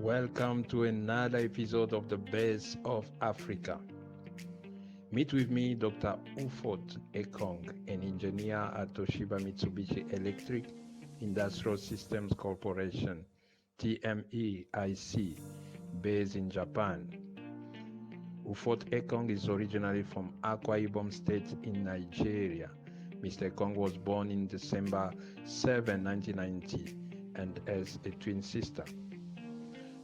Welcome to another episode of the Best of Africa. Meet with me, Dr. Ufot Ekong, an engineer at Toshiba Mitsubishi Electric Industrial Systems Corporation, TMEIC, based in Japan. Ufot Ekong is originally from Akwa Ibom State in Nigeria. Mr. Ekong was born in December 7, 1990, and has a twin sister.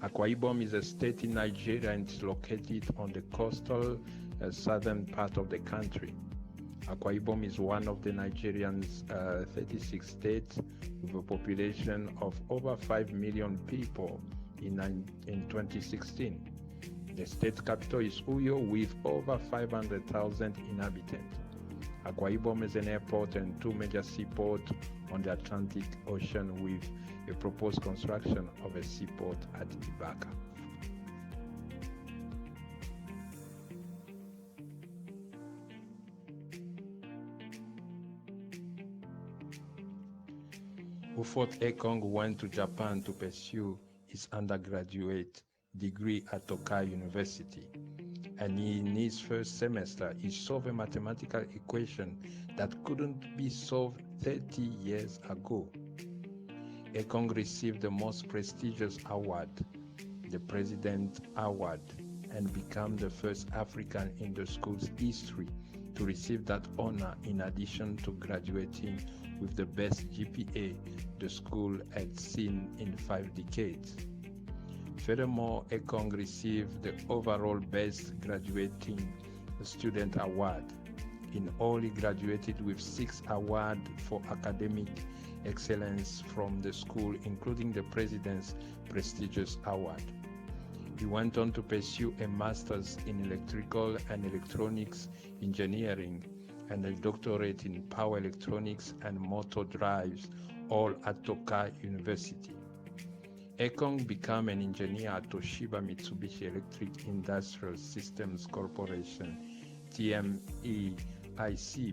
Akwa Ibom is a state in Nigeria and is located on the coastal southern part of the country. Akwa Ibom is one of the Nigerian's 36 states with a population of over 5 million people in 2016. The state capital is Uyo with over 500,000 inhabitants. Akwa Ibom is an airport and two major seaports on the Atlantic Ocean with a proposed construction of a seaport at Ibaka. Ufot Ekong went to Japan to pursue his undergraduate degree at Tokai University. And in his first semester, he solved a mathematical equation that couldn't be solved 30 years ago. Ekong received the most prestigious award, the President Award, and became the first African in the school's history to receive that honor, in addition to graduating with the best GPA the school had seen in 5 decades. Furthermore, Ekong received the overall Best Graduating Student Award. In all, he graduated with 6 awards for academic excellence from the school, including the President's prestigious award. He went on to pursue a master's in electrical and electronics engineering and a doctorate in power electronics and motor drives, all at Tokai University. Ekong became an engineer at Toshiba Mitsubishi Electric Industrial Systems Corporation, TMEIC,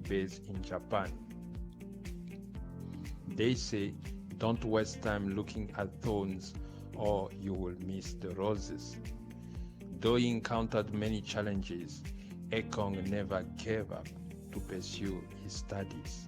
based in Japan. They say, don't waste time looking at thorns or you will miss the roses. Though he encountered many challenges, Ekong never gave up to pursue his studies.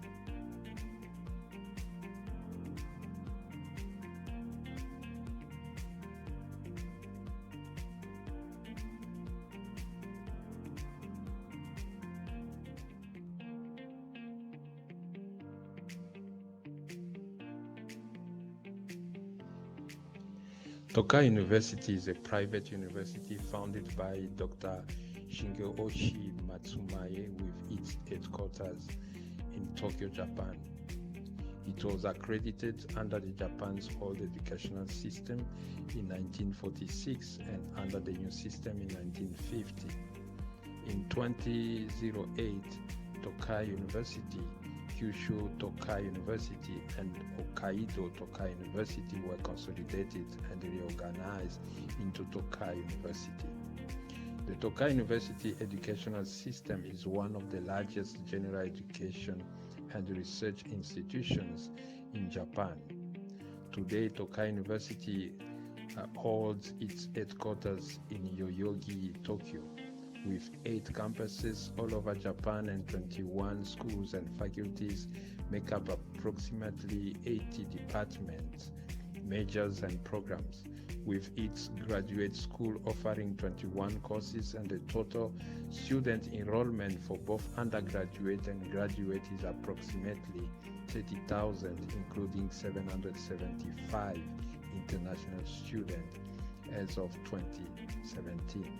Tokai University is a private university founded by Dr. Shigeoshi Matsumae with its headquarters in Tokyo, Japan. It was accredited under the Japan's old educational system in 1946 and under the new system in 1950. In 2008, Tokai University, Kyushu Tokai University, and Hokkaido Tokai University were consolidated and reorganized into Tokai University. The Tokai University educational system is one of the largest general education and research institutions in Japan. Today, Tokai University holds its headquarters in Yoyogi, Tokyo, with 8 campuses all over Japan, and 21 schools and faculties make up approximately 80 departments, majors, and programs, with its graduate school offering 21 courses, and the total student enrollment for both undergraduate and graduate is approximately 30,000, including 775 international students as of 2017.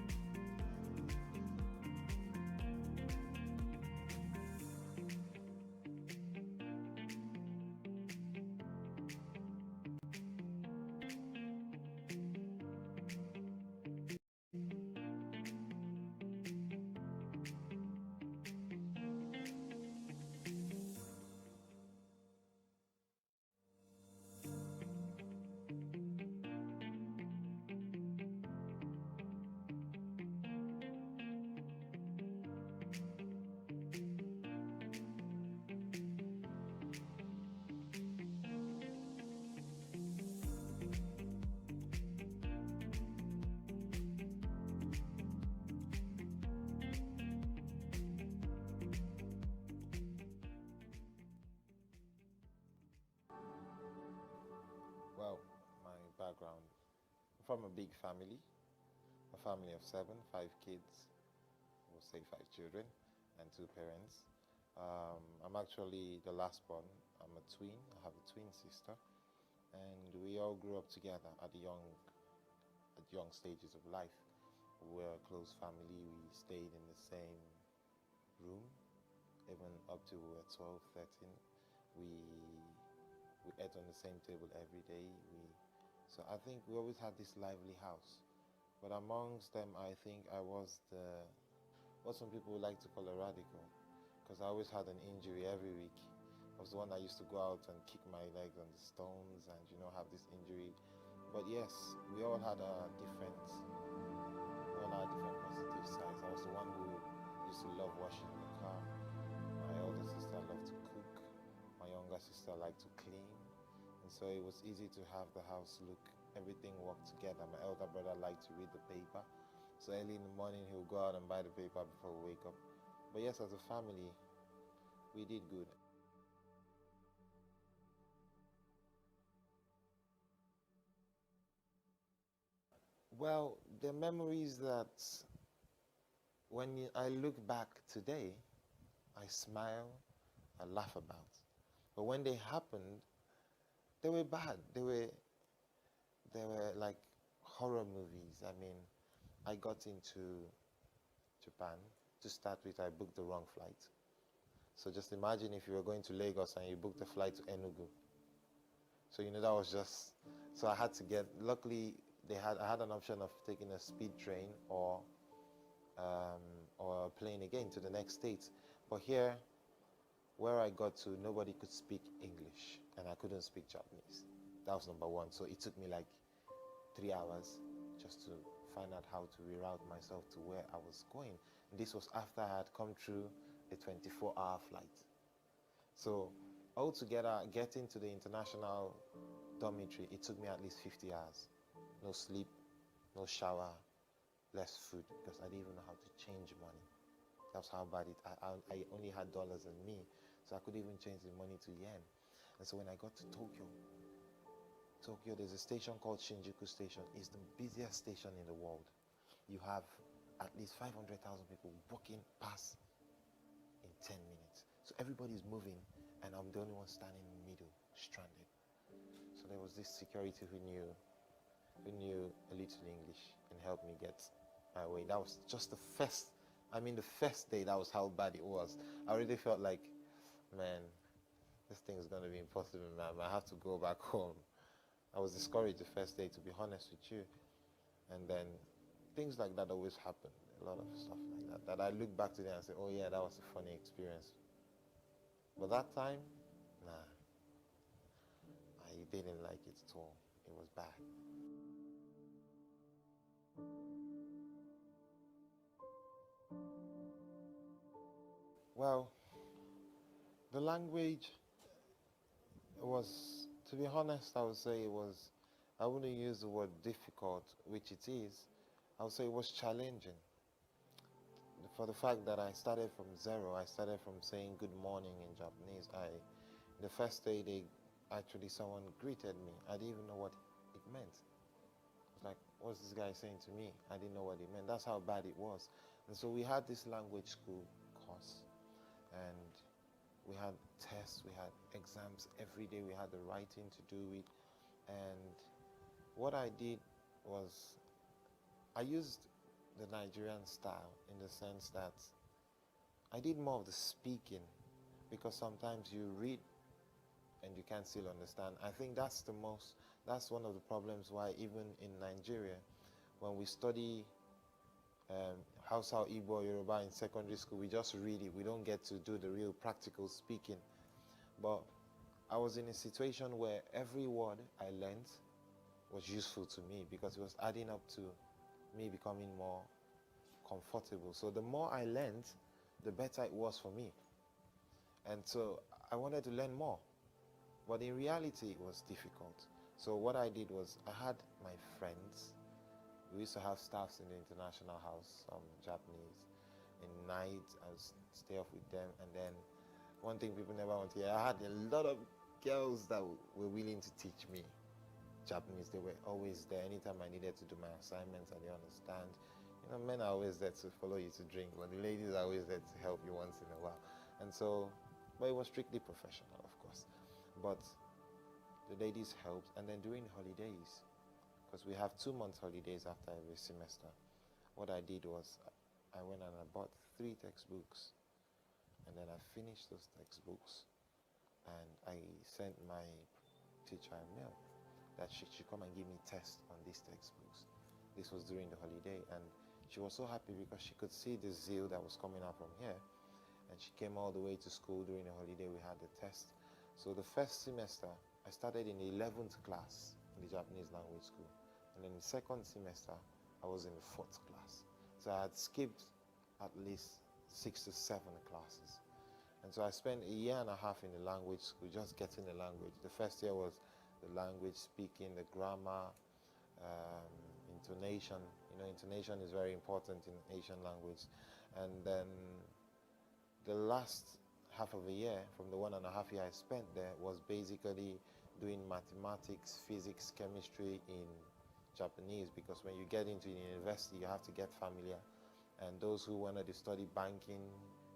from a big family, a family of 7, 5 kids, we'll say 5 children, and 2 parents. I'm actually the last born. I'm a twin. I have a twin sister, and we all grew up together at young stages of life. We're a close family. We stayed in the same room, even up to we were 12, 13. We ate on the same table every day. So I think we always had this lively house. But amongst them, I think I was what some people like to call a radical, because I always had an injury every week. I was the one that used to go out and kick my legs on the stones and, have this injury. But yes, we all had different positive sides. I was the one who used to love washing the car. My older sister loved to cook. My younger sister liked to clean. And so it was easy to have the house look, everything worked together. My elder brother liked to read the paper. So early in the morning, he would go out and buy the paper before we wake up. But yes, as a family, we did good. Well, the memories that I look back today, I smile, I laugh about. But when they happened, they were bad. They were like horror movies. I mean, I got into Japan. To start with, I booked the wrong flight. So just imagine if you were going to Lagos and you booked a flight to Enugu. So that was just, so I had to luckily I had an option of taking a speed train or a plane again to the next state. But here, where I got to, nobody could speak English and I couldn't speak Japanese. That was number one. So it took me like 3 hours just to find out how to reroute myself to where I was going. And this was after I had come through a 24-hour flight. So altogether, getting to the international dormitory, it took me at least 50 hours. No sleep, no shower, less food, because I didn't even know how to change money. That's how bad I only had dollars on me, so I couldn't even change the money to yen. And so when I got to Tokyo, there's a station called Shinjuku Station. It's the busiest station in the world. You have at least 500,000 people walking past in 10 minutes. So everybody's moving, and I'm the only one standing in the middle, stranded. So there was this security who knew a little English and helped me get my way. That was just the first day, that was how bad it was. I already felt like, man, this thing is going to be impossible, man. I have to go back home. I was discouraged the first day, to be honest with you. And then things like that always happen. A lot of stuff like that. That I look back today and say, oh yeah, that was a funny experience. But that time, nah. I didn't like it at all. It was bad. Well, the language was, to be honest, I would say I wouldn't use the word difficult, which it is. I would say it was challenging. For the fact that I started from zero, I started from saying good morning in Japanese. The first day someone greeted me. I didn't even know what it meant. I was like, what's this guy saying to me? I didn't know what it meant. That's how bad it was. And so we had this language school course, and we had tests, we had exams every day, we had the writing to do it. And what I did was I used the Nigerian style in the sense that I did more of the speaking, because sometimes you read and you can't still understand. I think that's one of the problems why even in Nigeria, when we study Hausa, Igbo, Yoruba in secondary school, we just read it. We don't get to do the real practical speaking. But I was in a situation where every word I learned was useful to me, because it was adding up to me becoming more comfortable. So the more I learned, the better it was for me. And so I wanted to learn more. But in reality, it was difficult. So what I did was I had my friends. We used to have staffs in the international house, some Japanese. In night, I would stay off with them. And then one thing people never want to hear, I had a lot of girls that were willing to teach me. Japanese. They were always there anytime I needed to do my assignments. I didn't understand. You know, men are always there to follow you to drink, but the ladies are always there to help you once in a while. And so, but it was strictly professional, of course. But the ladies helped, and then during holidays, because we have 2 months holidays after every semester, what I did was I went and I bought 3 textbooks, and then I finished those textbooks, and I sent my teacher a mail that she should come and give me tests on these textbooks. This was during the holiday, and she was so happy because she could see the zeal that was coming out from here, and she came all the way to school during the holiday. We had the test. So the first semester, I started in the 11th class in the Japanese language school, and then the second semester, I was in the 4th class. So I had skipped at least 6 to 7 classes. And so I spent a year and a half in the language school just getting the language. The first year was the language speaking, the grammar, intonation. You know, intonation is very important in Asian language. And then the last half of a year, from the 1.5 years I spent there, was basically doing mathematics, physics, chemistry in Japanese, because when you get into university, you have to get familiar. And those who wanted to study banking,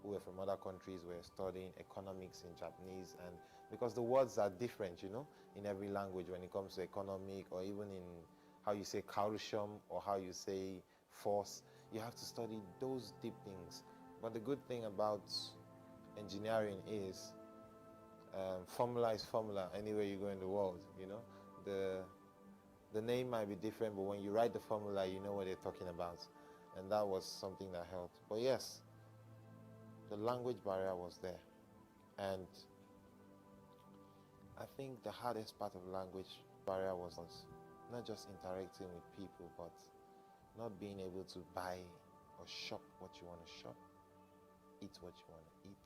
who were from other countries, were studying economics in Japanese. And because the words are different, you know, in every language when it comes to economic, or even in how you say calcium or how you say force, you have to study those deep things. But the good thing about engineering is formula is formula anywhere you go in the world, you know. The name might be different, but when you write the formula, you know what they're talking about. And that was something that helped. But yes, the language barrier was there. And I think the hardest part of language barrier was not just interacting with people, but not being able to buy or shop what you want to shop, eat what you want to eat.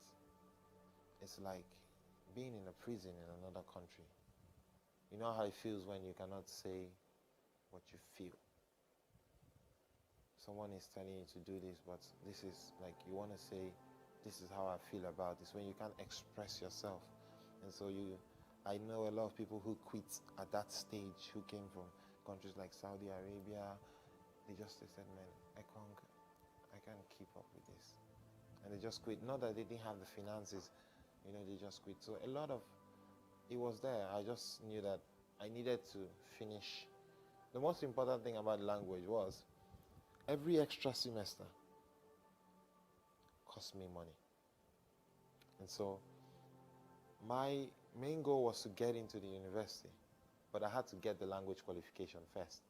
It's like being in a prison in another country. You know how it feels when you cannot say what you feel. Someone is telling you to do this, but this is like you want to say, this is how I feel about this, when you can't express yourself. And so I know a lot of people who quit at that stage, who came from countries like Saudi Arabia. They said, man, I can't keep up with this. And they just quit. Not that they didn't have the finances, you know, they just quit. So it was there. I just knew that I needed to finish. The most important thing about language was every extra semester cost me money. And so my main goal was to get into the university, but I had to get the language qualification first.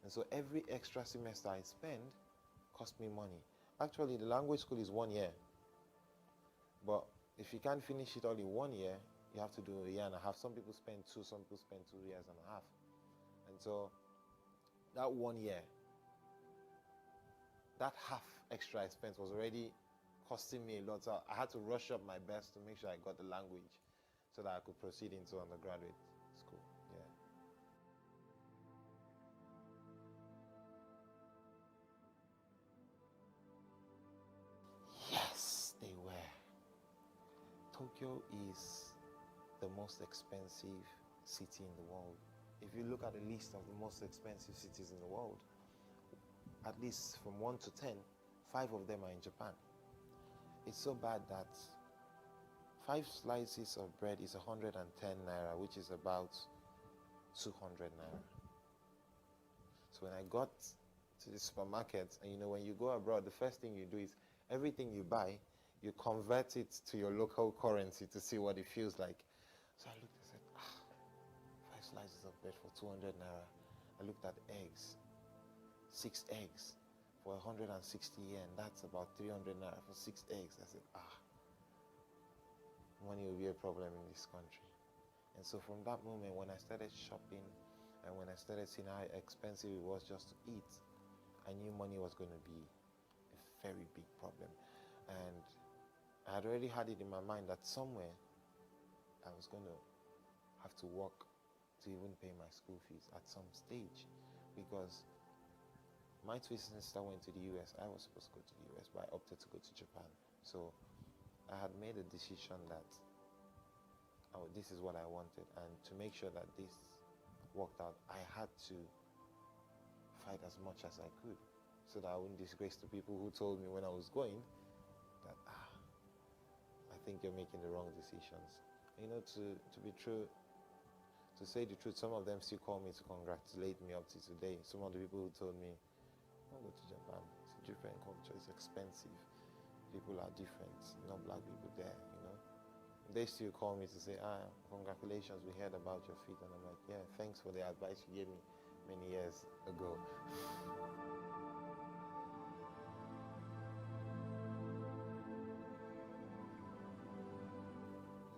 And so every extra semester I spend cost me money. Actually, the language school is 1 year. But if you can't finish it all in 1 year, you have to do a year and a half. Some people spend 2, some people spend 2 years and a half. And so that 1 year, that half extra expense was already costing me a lot. So I had to rush up my best to make sure I got the language so that I could proceed into undergraduate school. Yeah. Yes, they were. Tokyo is the most expensive city in the world. If you look at the list of the most expensive cities in the world, at least from 1 to 10, 5 of them are in Japan. It's so bad that 5 slices of bread is 110 naira, which is about 200 naira. So when I got to the supermarket, and you know, when you go abroad, the first thing you do is everything you buy, you convert it to your local currency to see what it feels like. So I looked and said, 5 slices of bread for 200 naira. I looked at eggs, 6 eggs for 160 yen. That's about 300 naira for 6 eggs. I said, money will be a problem in this country. And so from that moment, when I started shopping and when I started seeing how expensive it was just to eat, I knew money was going to be a very big problem. And I had already had it in my mind that somewhere I was going to have to work to even pay my school fees at some stage, because my twin sister went to the US. I was supposed to go to the US, but I opted to go to Japan. So I had made a decision that this is what I wanted, and to make sure that this worked out, I had to fight as much as I could so that I wouldn't disgrace the people who told me when I was going that, I think you're making the wrong decisions. You know, to be true, to say the truth, some of them still call me to congratulate me up to today. Some of the people who told me, don't go to Japan, it's a different culture, it's expensive, people are different, no black people there, you know. They still call me to say, congratulations, we heard about your feet. And I'm like, yeah, thanks for the advice you gave me many years ago.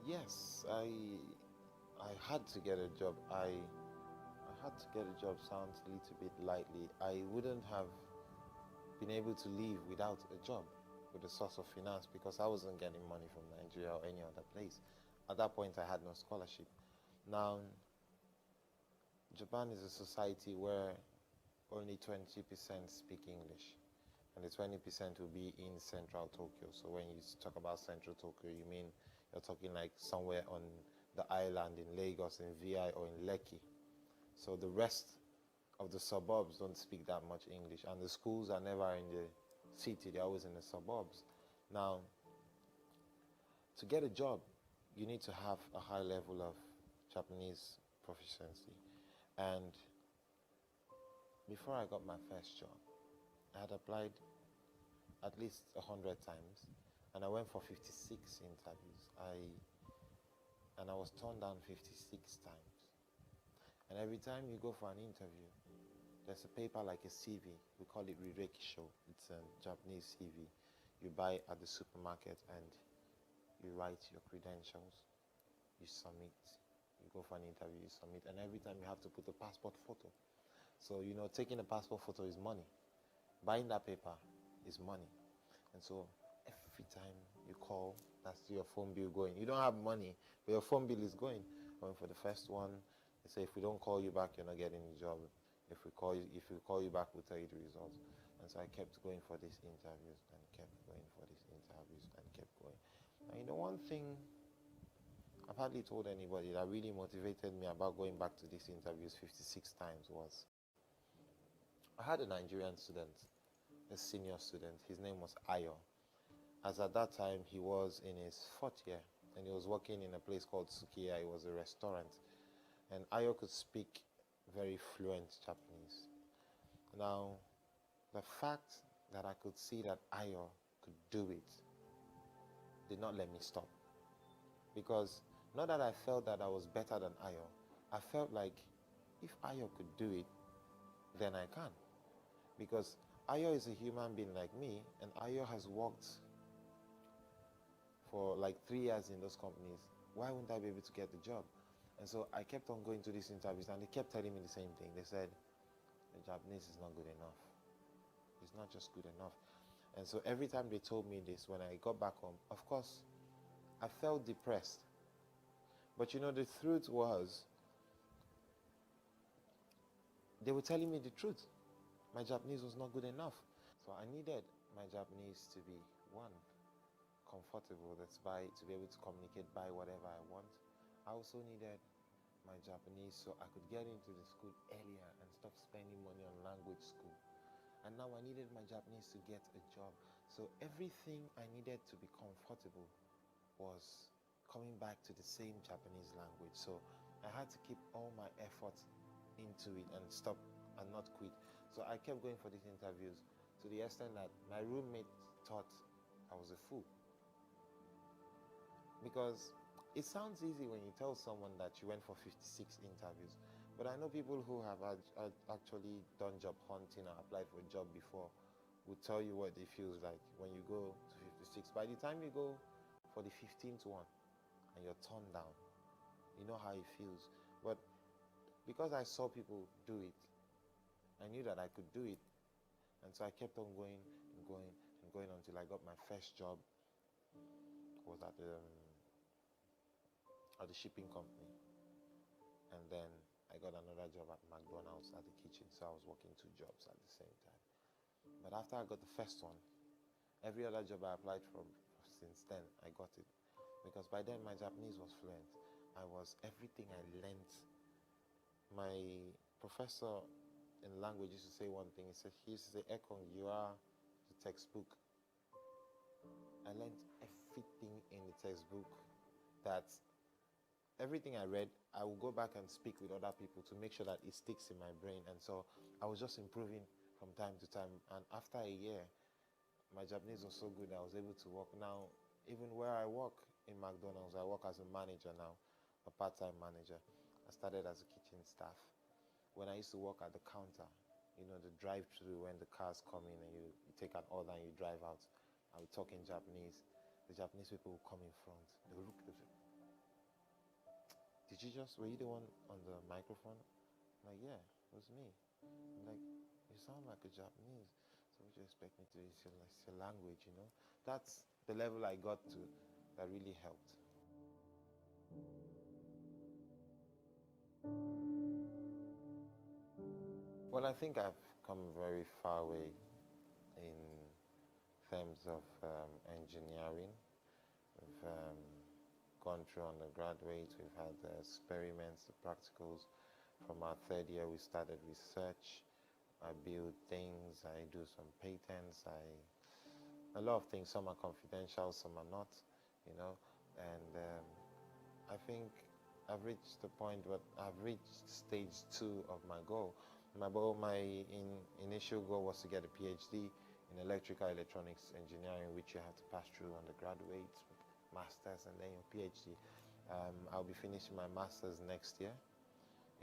Yes, I had to get a job. I had to get a job sounds a little bit lightly. I wouldn't have been able to live without a job with a source of finance because I wasn't getting money from Nigeria or any other place. At that point, I had no scholarship. Now, Japan is a society where only 20% speak English, and the 20% will be in central Tokyo. So when you talk about central Tokyo, you mean you're talking like somewhere on the island in Lagos, in VI, or in Lekki. So the rest of the suburbs don't speak that much English, and the schools are never in the city, they're always in the suburbs. Now, to get a job, you need to have a high level of Japanese proficiency. And before I got my first job, I had applied at least 100 times, and I went for 56 interviews. And I was turned down 56 times. And every time you go for an interview, there's a paper like a CV. We call it Rirekisho. It's a Japanese CV. You buy at the supermarket and you write your credentials, you submit. You go for an interview, you submit. And every time you have to put a passport photo. So, you know, taking a passport photo is money. Buying that paper is money. And so every time you call, that's your phone bill going. You don't have money, but your phone bill is going. Going for the first one, they say if we don't call you back, you're not getting the job. If we call you back, we'll tell you the results. And so I kept going for these interviews and kept going for these interviews and kept going. And you know, one thing I've hardly told anybody that really motivated me about going back to these interviews 56 times was I had a Nigerian student, a senior student. His name was Ayo. As at that time, he was in his 4th year, and he was working in a place called Sukiya. It was a restaurant. And Ayo could speak very fluent Japanese. Now, the fact that I could see that Ayo could do it did not let me stop. Because not that I felt that I was better than Ayo, I felt like if Ayo could do it, then I can. Because Ayo is a human being like me, and Ayo has worked for like 3 years in those companies. Why wouldn't I be able to get the job? And so I kept on going to these interviews, and they kept telling me the same thing. They said, the Japanese is not good enough. It's not just good enough. And so every time they told me this, when I got back home, of course, I felt depressed. But you know, the truth was, they were telling me the truth. My Japanese was not good enough. So I needed my Japanese to be, one, comfortable, that's to be able to communicate by whatever I want. I also needed my Japanese so I could get into the school earlier and stop spending money on language school. And now I needed my Japanese to get a job. So everything I needed to be comfortable was coming back to the same Japanese language. So I had to keep all my effort into it and stop and not quit. So I kept going for these interviews to the extent that my roommate thought I was a fool. Because it sounds easy when you tell someone that you went for 56 interviews, but I know people who have actually done job hunting or applied for a job before will tell you what it feels like when you go to 56. By the time you go for the 15th one and you're turned down, you know how it feels. But because I saw people do it, I knew that I could do it. And so I kept on going and going and going until I got my first job. It was at the shipping company. And then I got another job at McDonald's at the kitchen. So I was working 2 jobs at the same time. But after I got the first one, every other job I applied for since then, I got it. Because by then my Japanese was fluent. Everything I learned, my professor in language used to say one thing. He used to say, Ekong, you are the textbook. I learned everything in the textbook. That everything I read, I will go back and speak with other people to make sure that it sticks in my brain. And so I was just improving from time to time. And after a year, my Japanese was so good that I was able to work. Now, even where I work in McDonald's, I work as a manager now, a part-time manager. I started as a kitchen staff. When I used to work at the counter, the drive-through, when the cars come in and you take an order and you drive out, I would talk in Japanese. The Japanese people would come in front. They would look at me. Were you the one on the microphone? I'm like, yeah, it was me. I'm like, you sound like a Japanese. So what do you expect me to do? It's your language, That's the level I got to that really helped. Well, I think I've come very far away in terms of engineering. We've gone through undergraduate, we've had the experiments, the practicals. From our third year, we started research. I build things, I do some patents, a lot of things. Some are confidential, some are not, and I think I've reached the point where I've reached stage 2 of my goal. My initial goal was to get a PhD in electrical electronics engineering, which you have to pass through undergraduate, master's, and then your PhD. I'll be finishing my master's next year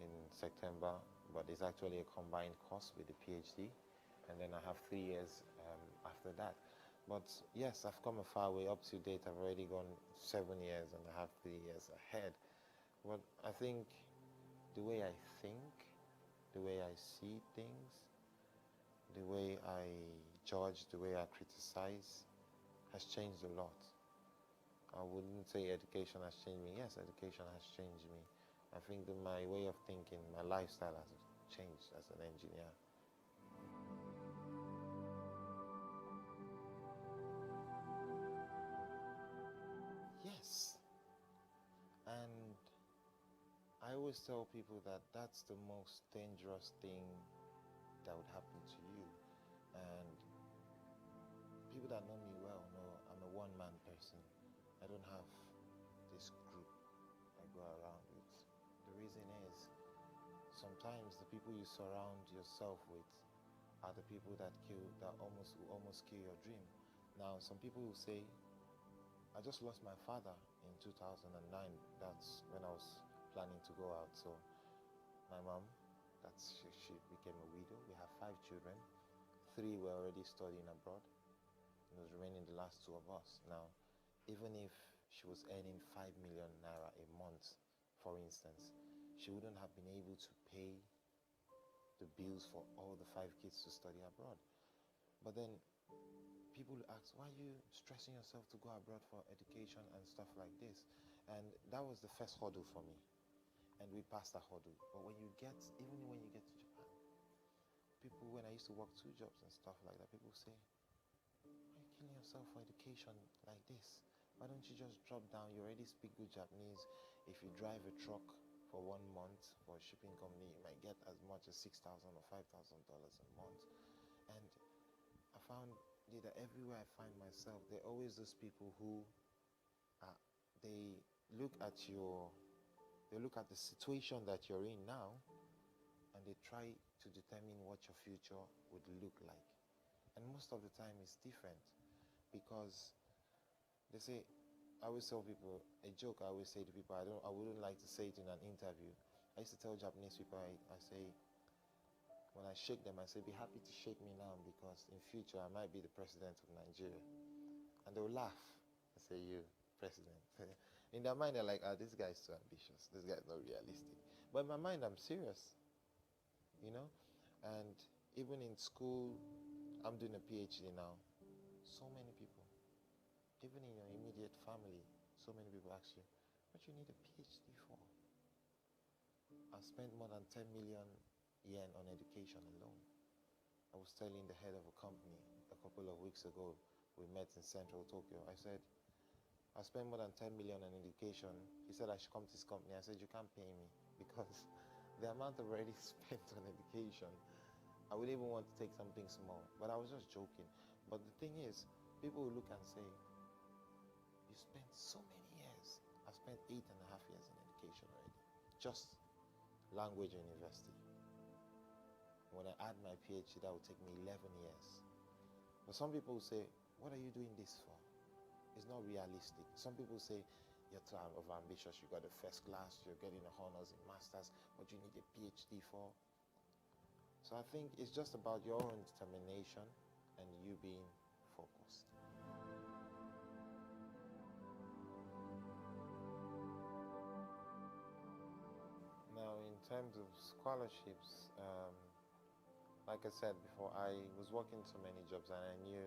in September, but it's actually a combined course with the PhD, and then I have 3 years after that. But yes, I've come a far way. Up to date, I've already gone 7 years and I have 3 years ahead. But I think the way I think, the way I see things, the way I judge, the way I criticize has changed a lot. I wouldn't say education has changed me. Yes, education has changed me. I think that my way of thinking, my lifestyle has changed as an engineer. Yes. And I always tell people that that's the most dangerous thing that would happen to you. And people that know me well know I'm a one-man person. I don't have this group I go around with. The reason is, sometimes the people you surround yourself with are the people that almost kill your dream. Now, some people will say, I just lost my father in 2009. That's when I was planning to go out. So my mom, she became a widow. We have 5 children. 3 were already studying abroad. It was remaining the last 2 of us. Now, even if she was earning 5 million naira a month, for instance, she wouldn't have been able to pay the bills for all the 5 kids to study abroad. But then people ask, why are you stressing yourself to go abroad for education and stuff like this? And that was the first hurdle for me. And we passed that hurdle. But even when you get to Japan, people, when I used to work 2 jobs and stuff like that, people say, why are you killing yourself for education like this? Why don't you just drop down? You already speak good Japanese. If you drive a truck for 1 month for a shipping company, you might get as much as $6,000 or $5,000 a month. And I found that everywhere I find myself, there are always those people who they look at the situation that you're in now, and they try to determine what your future would look like. And most of the time it's different, because they say, I always tell people, a joke I always say to people, I wouldn't like to say it in an interview. I used to tell Japanese people, I say, when I shake them, I say, be happy to shake me now, because in future I might be the president of Nigeria. And they'll laugh and say, you, president. In their mind, they're like, this guy's too ambitious. This guy's not realistic. But in my mind, I'm serious, And even in school, I'm doing a PhD now. So many people, even in your immediate family, so many people ask you, what do you need a PhD for? I spent more than 10 million yen on education alone. I was telling the head of a company a couple of weeks ago, we met in central Tokyo. I said, I spent more than 10 million on education. He said I should come to his company. I said, you can't pay me, because the amount I've already spent on education, I would even want to take something small. But I was just joking. But the thing is, people will look and say, you spent so many years. I've spent 8.5 years in education already. Just language university. When I add my PhD, that will take me 11 years. But some people say, what are you doing this for? It's not realistic. Some people say, you're too ambitious, you got a first class, you're getting a honors in masters, but you need a PhD for. So I think it's just about your own determination and you being focused. Now, in terms of scholarships, like I said before, I was working so many jobs and I knew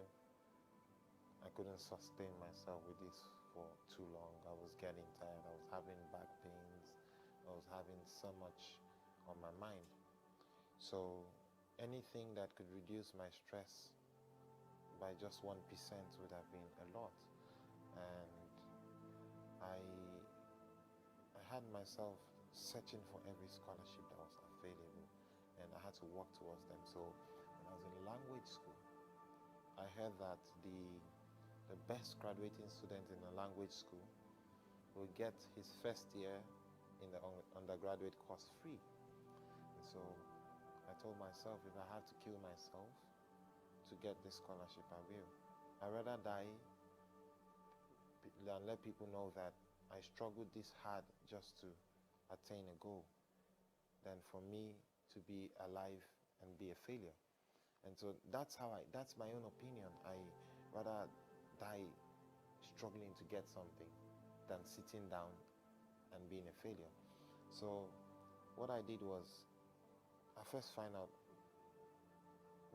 I couldn't sustain myself with this for too long. I was getting tired, I was having back pains, I was having so much on my mind. So anything that could reduce my stress by just 1% would have been a lot. And I had myself searching for every scholarship that was available, and I had to work towards them. So when I was in language school, I heard that the best graduating student in a language school will get his first year in the undergraduate course free. And so I told myself, if I have to kill myself to get this scholarship, I will. I'd rather die than let people know that I struggled this hard just to attain a goal than for me to be alive and be a failure. And so that's my own opinion. I rather die struggling to get something than sitting down and being a failure. So what I did was, I first find out,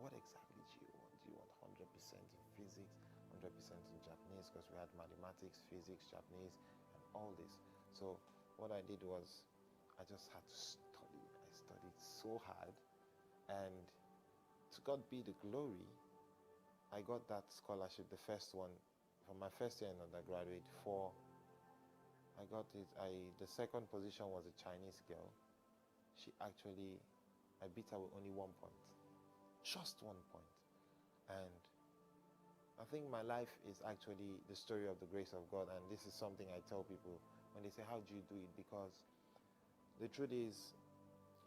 what exactly do you want? Do you want 100% in physics, 100% in Japanese, because we had mathematics, physics, Japanese, and all this. So what I did was, I just had to study. I studied so hard, and to God be the glory, I got that scholarship, the first one, for my first year in undergraduate. I got it. The second position was a Chinese girl. I beat her with only 1 point, just 1 point. And I think my life is actually the story of the grace of God, and this is something I tell people when they say, how do you do it? Because the truth is,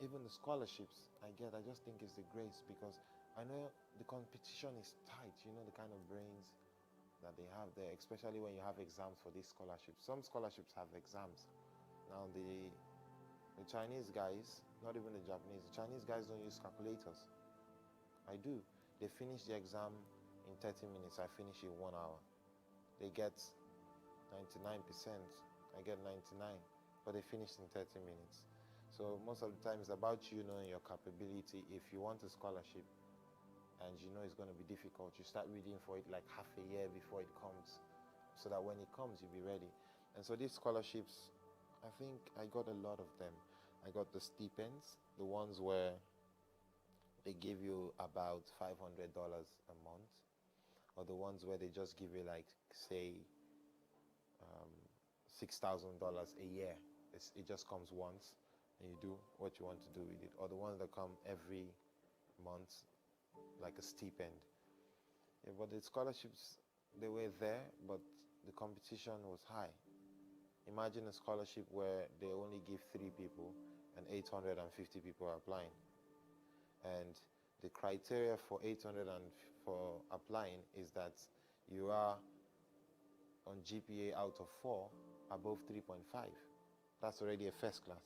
even the scholarships I get, I just think it's the grace, because I know the competition is tight, the kind of brains that they have there, especially when you have exams for these scholarships. Some scholarships have exams. Now the Chinese guys, not even the Japanese, the Chinese guys don't use calculators. I do. They finish the exam in 30 minutes, I finish in 1 hour. They get 99%, I get 99, but they finish in 30 minutes. So most of the time it's about you knowing your capability. If you want a scholarship and you know it's going to be difficult, you start reading for it like half a year before it comes, so that when it comes, you'll be ready. And so these scholarships, I think I got a lot of them. I got the stipends, the ones where they give you about $500 a month, or the ones where they just give you, like, say, $6,000 a year. It just comes once, and you do what you want to do with it. Or the ones that come every month, like a stipend. Yeah, but the scholarships, they were there, but the competition was high. Imagine a scholarship where they only give 3 people and 850 people are applying. And the criteria for for applying is that you are on GPA out of 4 above 3.5. That's already a first class,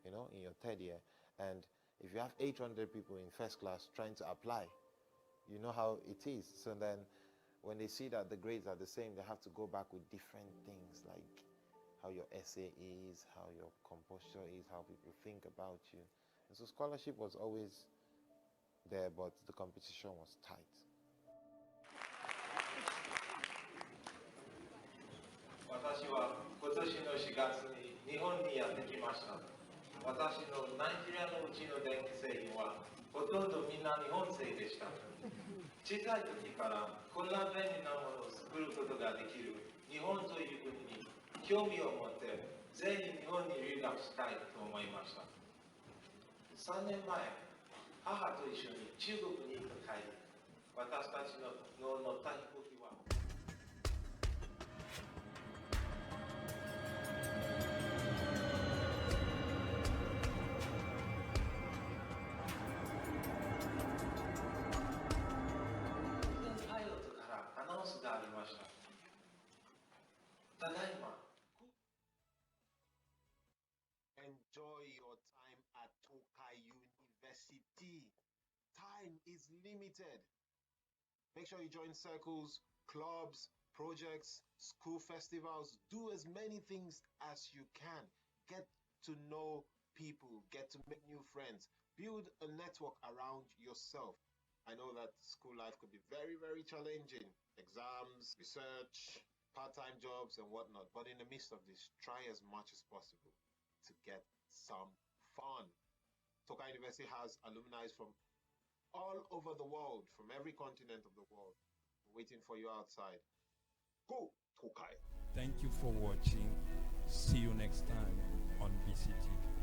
in your third year. And if you have 800 people in first class trying to apply, you know how it is. So then when they see that the grades are the same, they have to go back with different things, like how your essay is, how your composure is, how people think about you. And so scholarship was always there, but the competition was tight. 私は今年の4月に日本にやってきました。私のナイジェリアのうちの電気製品はほとんどみんな日本製でした。小さい時からこんな便利なものを作ることができる日本という国に興味を持ってぜひ日本に留学したいと思いました。3年前、母と一緒に中国に行った帰り、私たちの乗った飛行機は突然パイロットからアナウンスがありました。ただいま Enjoy your time at Tokai University. Time is limited. Make sure you join circles, clubs, projects, school festivals. Do as many things as you can. Get to know people, get to make new friends, build a network around yourself. I know that school life could be very, very challenging. Exams, research, part-time jobs and whatnot. But in the midst of this, try as much as possible to get some fun. Tokai University has alumni from all over the world, from every continent of the world, waiting for you outside. Go, Tokai! Thank you for watching. See you next time on BCT.